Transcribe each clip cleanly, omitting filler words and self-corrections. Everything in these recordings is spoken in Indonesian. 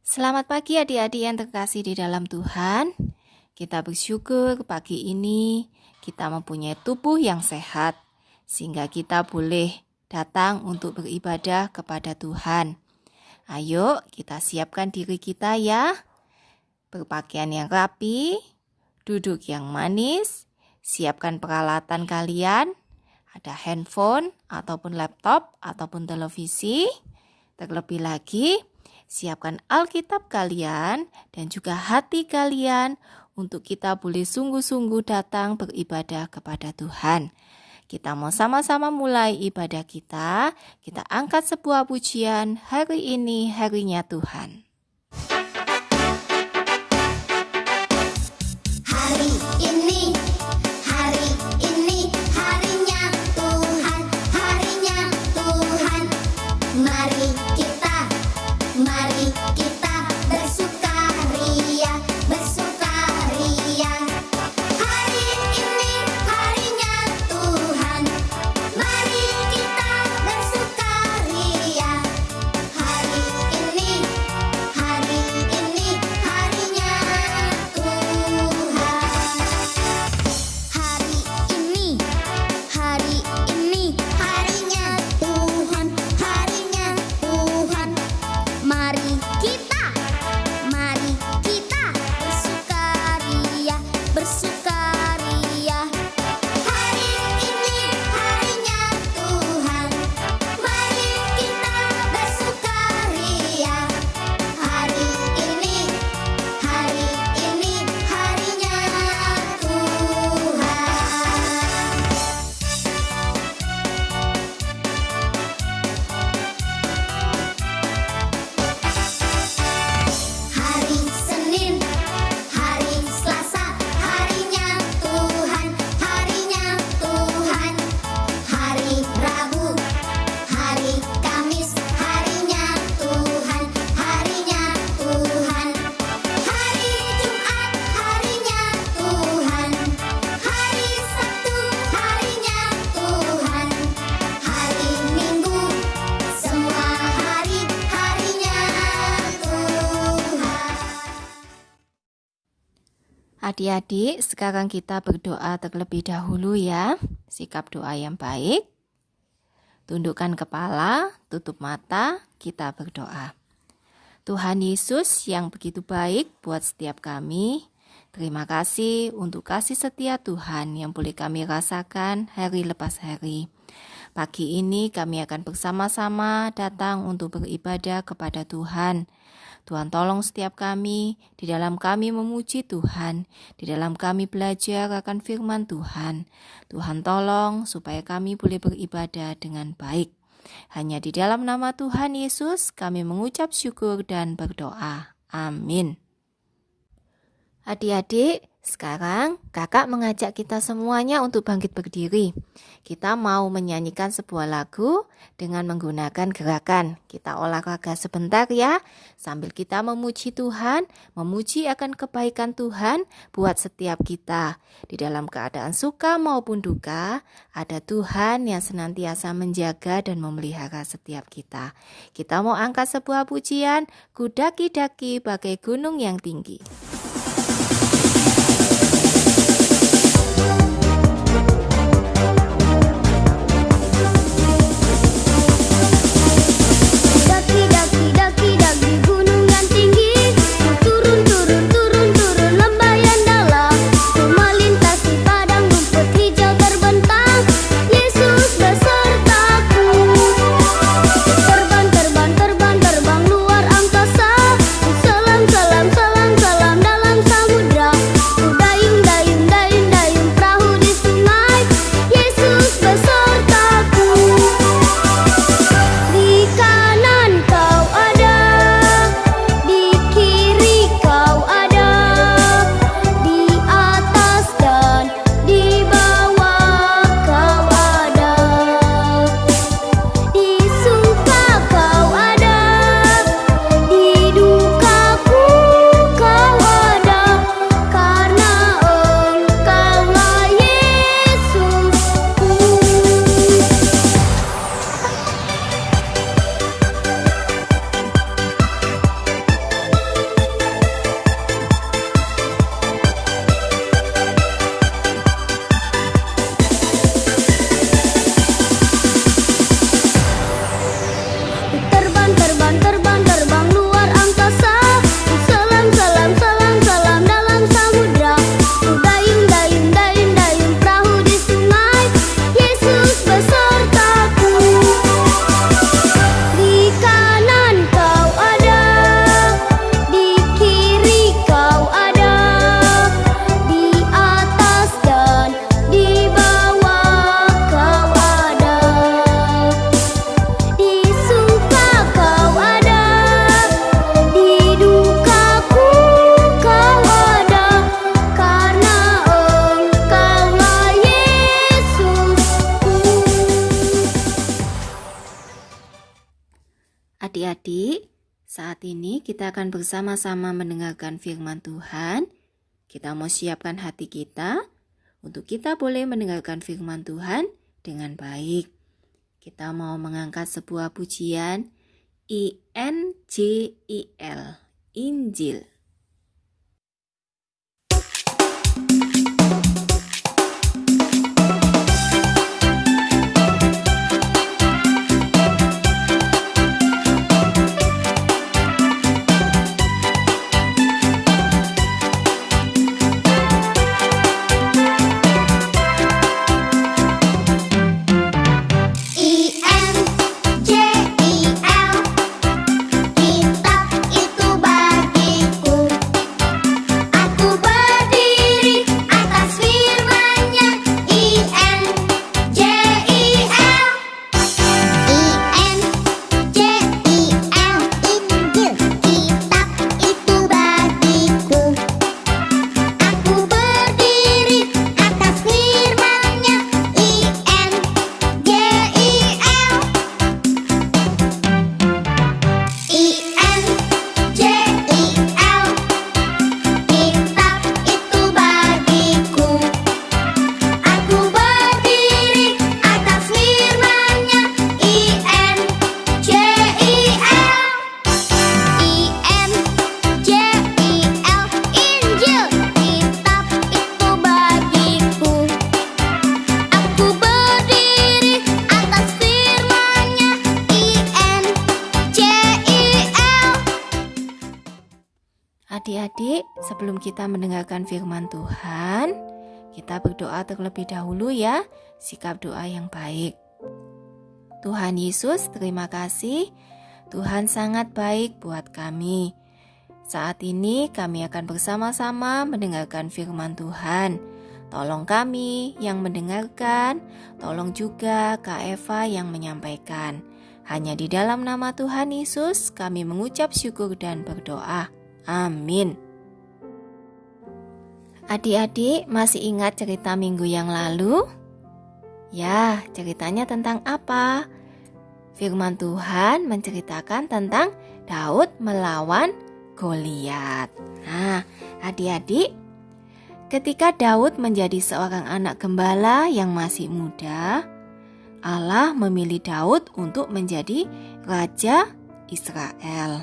Selamat pagi adik-adik yang terkasih di dalam Tuhan. Kita bersyukur pagi ini kita mempunyai tubuh yang sehat, sehingga kita boleh datang untuk beribadah kepada Tuhan. Ayo kita siapkan diri kita ya. Berpakaian yang rapi, duduk yang manis, siapkan peralatan kalian. Ada handphone ataupun laptop ataupun televisi. Terlebih lagi, siapkan Alkitab kalian dan juga hati kalian untuk kita boleh sungguh-sungguh datang beribadah kepada Tuhan. Kita mau sama-sama mulai ibadah kita. Kita angkat sebuah pujian, hari ini harinya Tuhan. Hari ini harinya Tuhan, mari kita bersukaria. Hari ini harinya Tuhan, mari kita bersukaria. Hari ini harinya Tuhan. Hari ini harinya Tuhan, mari kita bersukaria. Hari ini harinya Tuhan, mari kita bersukaria. Hari ini harinya Tuhan. Hari Senin, hari Selasa, harinya Tuhan. Hari Rabu, hari Kamis, harinya Tuhan. Hari Jumat, harinya Tuhan. Hari Sabtu, harinya Tuhan. Hari Minggu, semua harinya Tuhan. Adik-adik, sekarang kita berdoa terlebih dahulu ya. Sikap doa yang baik. Tundukkan kepala, tutup mata, kita berdoa. Tuhan Yesus yang begitu baik buat setiap kami, terima kasih untuk kasih setia Tuhan yang boleh kami rasakan hari lepas hari. Pagi ini kami akan bersama-sama datang untuk beribadah kepada Tuhan. Tuhan tolong setiap kami, di dalam kami memuji Tuhan, di dalam kami belajar akan firman Tuhan. Tuhan tolong supaya kami boleh beribadah dengan baik. Hanya di dalam nama Tuhan Yesus kami mengucap syukur dan berdoa. Amin. Adik-adik, sekarang kakak mengajak kita semuanya untuk bangkit berdiri. Kita mau menyanyikan sebuah lagu dengan menggunakan gerakan. Kita olahraga sebentar ya, sambil kita memuji Tuhan, memuji akan kebaikan Tuhan buat setiap kita. Di dalam keadaan suka maupun duka, ada Tuhan yang senantiasa menjaga dan memelihara setiap kita. Kita mau angkat sebuah pujian, ku daki-daki bagai gunung yang tinggi. Daki gunung yang tinggi, ku turun lembah yang dalam, ku melintasi padang rumput hijau terbentang. Yesus besertaku, terbang luar angkasa, salam dalam Saat ini kita akan bersama-sama mendengarkan firman Tuhan. Kita mau siapkan hati kita untuk kita boleh mendengarkan firman Tuhan dengan baik. Kita mau mengangkat sebuah pujian INJIL, Injil. Adik-adik, sebelum kita mendengarkan firman Tuhan, kita berdoa terlebih dahulu ya, sikap doa yang baik. Tuhan Yesus, terima kasih. Tuhan sangat baik buat kami. Saat ini kami akan bersama-sama mendengarkan firman Tuhan. Tolong kami yang mendengarkan, tolong juga Kak Eva yang menyampaikan. Hanya di dalam nama Tuhan Yesus kami mengucap syukur dan berdoa. Amin. Adik-adik masih ingat cerita minggu yang lalu? Ya, ceritanya tentang apa? Firman Tuhan menceritakan tentang Daud melawan Goliat. Nah, adik-adik, ketika Daud menjadi seorang anak gembala yang masih muda, Allah memilih Daud untuk menjadi raja Israel.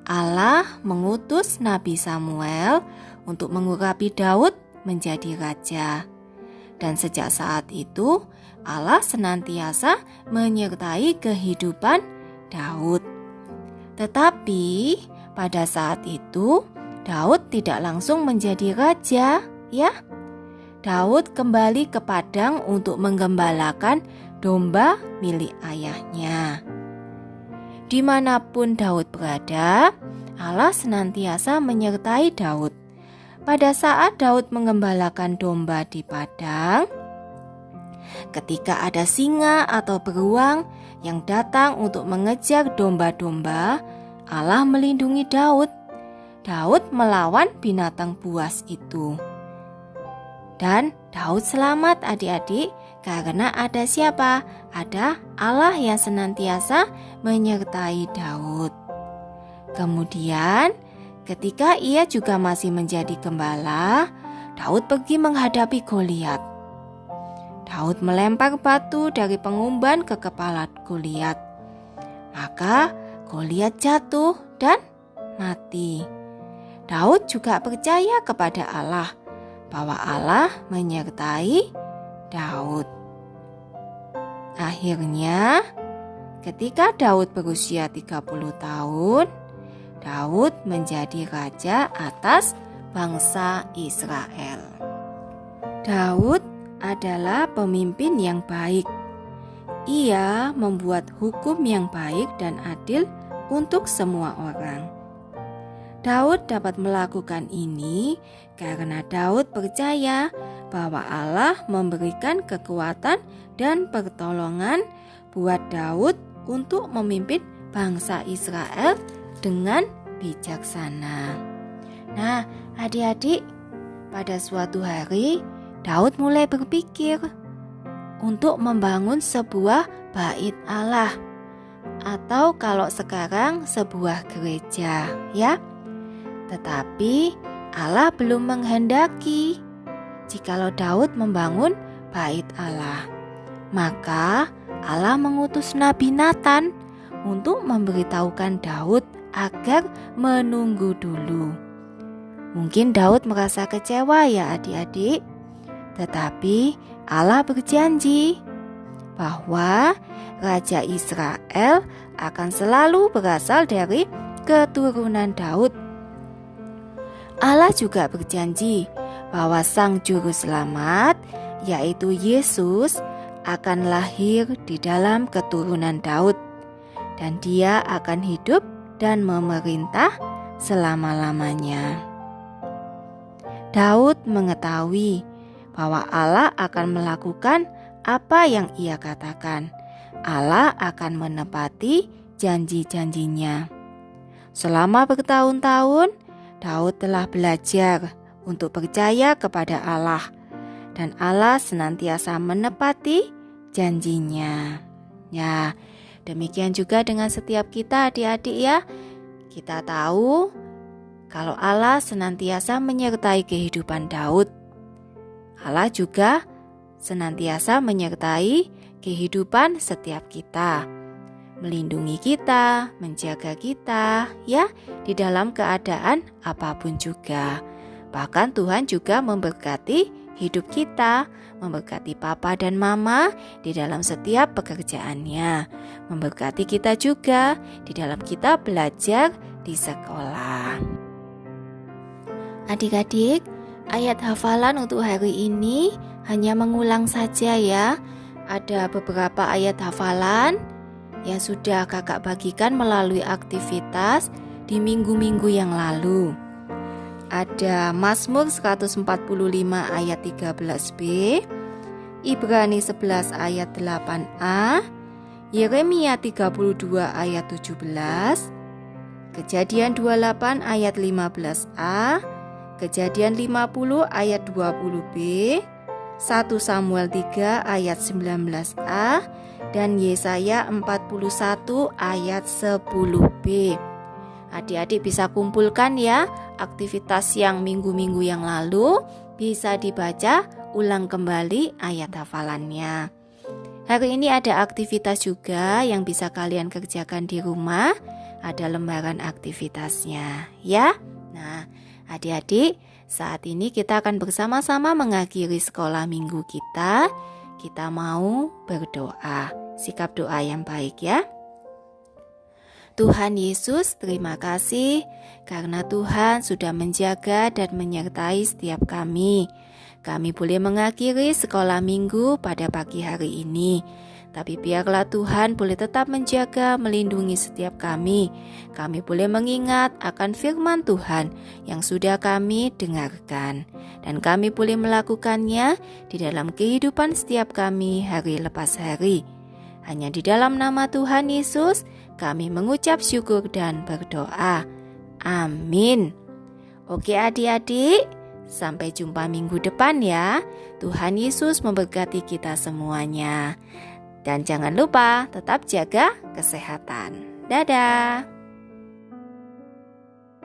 Allah mengutus Nabi Samuel untuk mengurapi Daud menjadi raja. Dan sejak saat itu, Allah senantiasa menyertai kehidupan Daud. Tetapi pada saat itu, Daud tidak langsung menjadi raja, ya. Daud kembali ke padang untuk menggembalakan domba milik ayahnya. Dimanapun Daud berada, Allah senantiasa menyertai Daud. Pada saat Daud mengembalakan domba di padang, ketika ada singa atau beruang yang datang untuk mengejar domba-domba, Allah melindungi Daud. Daud melawan binatang buas itu. Dan Daud selamat adik-adik, karena ada siapa? Ada Allah yang senantiasa menyertai Daud. Kemudian, ketika ia juga masih menjadi gembala, Daud pergi menghadapi Goliat. Daud melempar batu dari pengumban ke kepala Goliat. Maka Goliat jatuh dan mati. Daud juga percaya kepada Allah bahwa Allah menyertai Daud. Akhirnya, ketika Daud berusia 30 tahun, Daud menjadi raja atas bangsa Israel. Daud adalah pemimpin yang baik. Ia membuat hukum yang baik dan adil untuk semua orang. Daud dapat melakukan ini karena Daud percaya bahwa Allah memberikan kekuatan dan pertolongan buat Daud untuk memimpin bangsa Israel dengan bijaksana. Nah, adik-adik, pada suatu hari Daud mulai berpikir untuk membangun sebuah bait Allah. atau kalau sekarang sebuah gereja, ya. Tetapi Allah belum menghendaki jikalau Daud membangun bait Allah. Maka Allah mengutus Nabi Nathan untuk memberitahukan Daud agar menunggu dulu. Mungkin Daud merasa kecewa ya adik-adik, tetapi Allah berjanji bahwa Raja Israel akan selalu berasal dari keturunan Daud. Allah juga berjanji bahwa Sang Juru Selamat, yaitu Yesus, akan lahir di dalam keturunan Daud, dan Dia akan hidup dan memerintah selama-lamanya. Daud mengetahui bahwa Allah akan melakukan apa yang Ia katakan. Allah akan menepati janji-janjinya. Selama bertahun-tahun, Daud telah belajar untuk percaya kepada Allah, dan Allah senantiasa menepati janjinya. Ya, demikian juga dengan setiap kita adik-adik ya. Kita tahu kalau Allah senantiasa menyertai kehidupan Daud. Allah juga senantiasa menyertai kehidupan setiap kita, melindungi kita, menjaga kita, ya, di dalam keadaan apapun juga. Bahkan Tuhan juga memberkati hidup kita, memberkati papa dan mama di dalam setiap pekerjaannya, memberkati kita juga di dalam kita belajar di sekolah. Adik-adik, ayat hafalan untuk hari ini hanya mengulang saja ya. Ada beberapa ayat hafalan yang sudah kakak bagikan melalui aktivitas di minggu-minggu yang lalu. Ada Mazmur 145 ayat 13b, Ibrani 11 ayat 8a, Yeremia 32 ayat 17, Kejadian 28 ayat 15a, Kejadian 50 ayat 20b, 1 Samuel 3 ayat 19a, dan Yesaya 41 ayat 10b. Adik-adik bisa kumpulkan ya aktivitas yang minggu-minggu yang lalu, bisa dibaca ulang kembali ayat hafalannya. Hari ini ada aktivitas juga yang bisa kalian kerjakan di rumah, ada lembaran aktivitasnya ya. Nah, adik-adik, saat ini kita akan bersama-sama mengakhiri sekolah minggu kita. Kita mau berdoa, sikap doa yang baik ya. Tuhan Yesus, terima kasih karena Tuhan sudah menjaga dan menyertai setiap kami. Kami boleh mengakhiri sekolah minggu pada pagi hari ini. Tapi biarlah Tuhan boleh tetap menjaga, melindungi setiap kami. Kami boleh mengingat akan firman Tuhan yang sudah kami dengarkan. Dan kami boleh melakukannya di dalam kehidupan setiap kami hari lepas hari. Hanya di dalam nama Tuhan Yesus kami mengucap syukur dan berdoa. Amin. Oke adik-adik, sampai jumpa minggu depan ya. Tuhan Yesus memberkati kita semuanya. Dan jangan lupa tetap jaga kesehatan. Dadah.